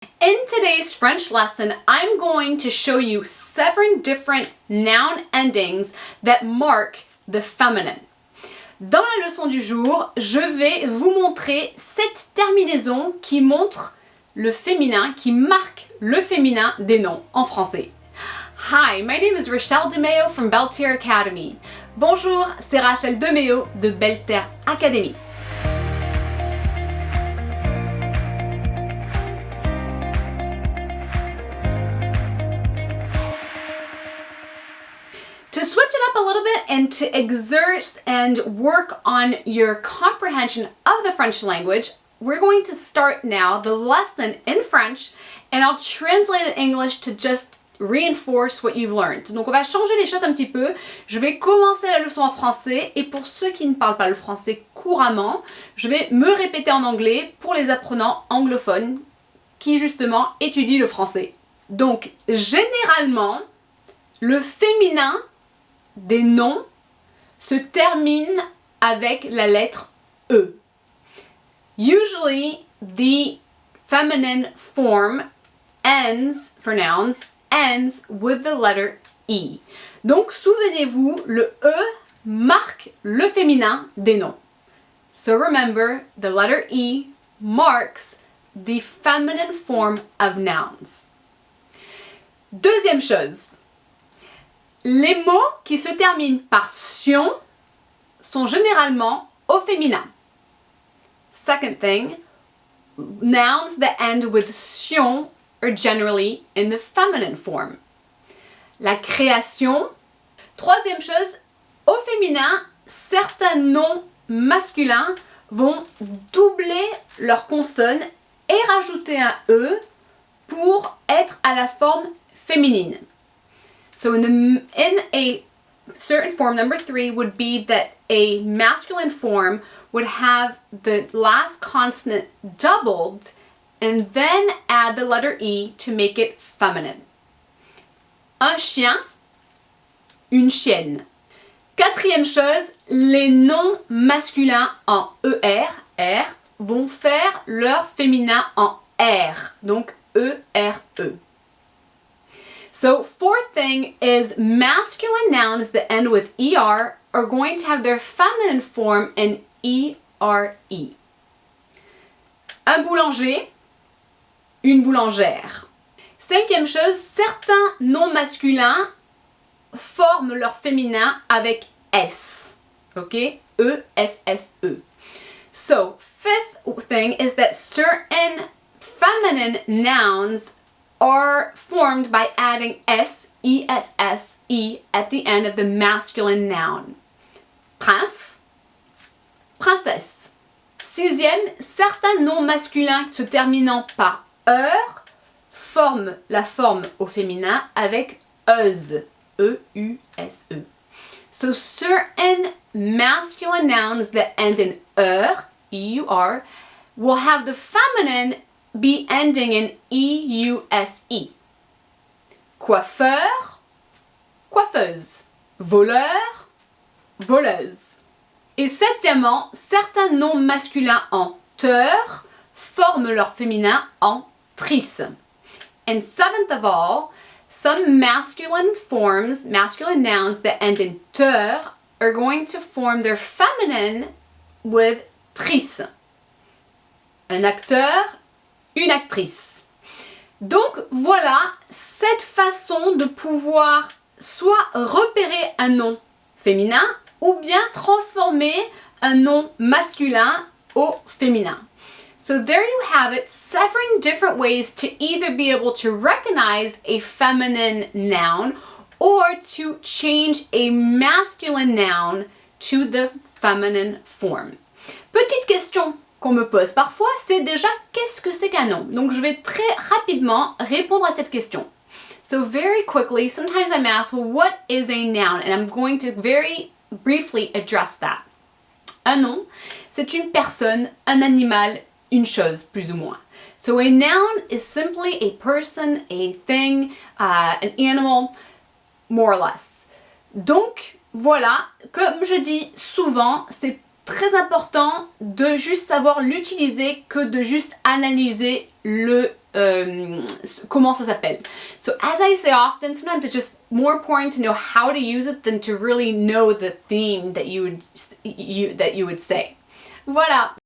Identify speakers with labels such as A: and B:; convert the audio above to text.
A: In today's French lesson, I'm going to show you 7 different noun endings that mark the feminine. Dans la leçon du jour, je vais vous montrer 7 terminaisons qui montrent le féminin, qui marquent le féminin des noms en français. Hi, my name is Rachel DeMeo from Belle Terre Academy. Bonjour, c'est Rachel DeMeo de Belle Terre Academy. To switch it up a little bit and to exert and work on your comprehension of the French language, we're going to start now the lesson in French, and I'll translate it in English to just reinforce what you've learned. Donc on va changer les choses un petit peu. Je vais commencer la leçon en français, et pour ceux qui ne parlent pas le français couramment, je vais me répéter en anglais pour les apprenants anglophones qui justement étudient le français. Donc généralement, le féminin des noms se termine avec la lettre E. Usually, the feminine form ends, for nouns, ends with the letter E. Donc, souvenez-vous, le E marque le féminin des noms. So remember, the letter E marks the feminine form of nouns. Deuxième chose. Les mots qui se terminent par tion sont généralement au féminin. Second thing, nouns that end with tion are generally in the feminine form. La création. Troisième chose, au féminin, certains noms masculins vont doubler leur consonne et rajouter un E pour être à la forme féminine. So in a certain form, number 3 would be that a masculine form would have the last consonant doubled and then add the letter E to make it feminine. Un chien, une chienne. Quatrième chose, les noms masculins en ER, R, vont faire leur féminin en R, donc E-R-E. So fourth thing is masculine nouns that end with ER are going to have their feminine form in ERE. Un boulanger, une boulangère. Cinquième chose, certains noms masculins forment leur féminin avec S. Okay? E-S-S-E. So fifth thing is that certain feminine nouns are formed by adding S, E-S-S-E at the end of the masculine noun. Prince, princesse. Sixième, certains noms masculins se terminant par -eur forment la forme au féminin avec euse, E-U-S-E. So certain masculine nouns that end in -eur, E-U-R, will have the feminine be ending in E-U-S-E. Coiffeur, coiffeuse. Voleur, voleuse. Et septièmement, certains noms masculins en teur forment leur féminin en trice. And seventh of all, some masculine forms, masculine nouns that end in teur are going to form their feminine with trice. Un acteur, une actrice. Donc voilà 7 façons de pouvoir soit repérer un nom féminin ou bien transformer un nom masculin au féminin. So there you have it, 7 different ways to either be able to recognize a feminine noun or to change a masculine noun to the feminine form. Petite question qu'on me pose parfois, c'est déjà qu'est-ce que c'est qu'un nom? Donc je vais très rapidement répondre à cette question. So very quickly, sometimes I'm asked, well, what is a noun? And I'm going to very briefly address that. Un nom, c'est une personne, un animal, une chose, plus ou moins. So a noun is simply a person, a thing, an animal, more or less. Donc voilà, comme je dis souvent, c'est très important de juste savoir l'utiliser que de juste analyser le comment ça s'appelle. So as I say often, sometimes it's just more important to know how to use it than to really know the theme that you would say. Voilà,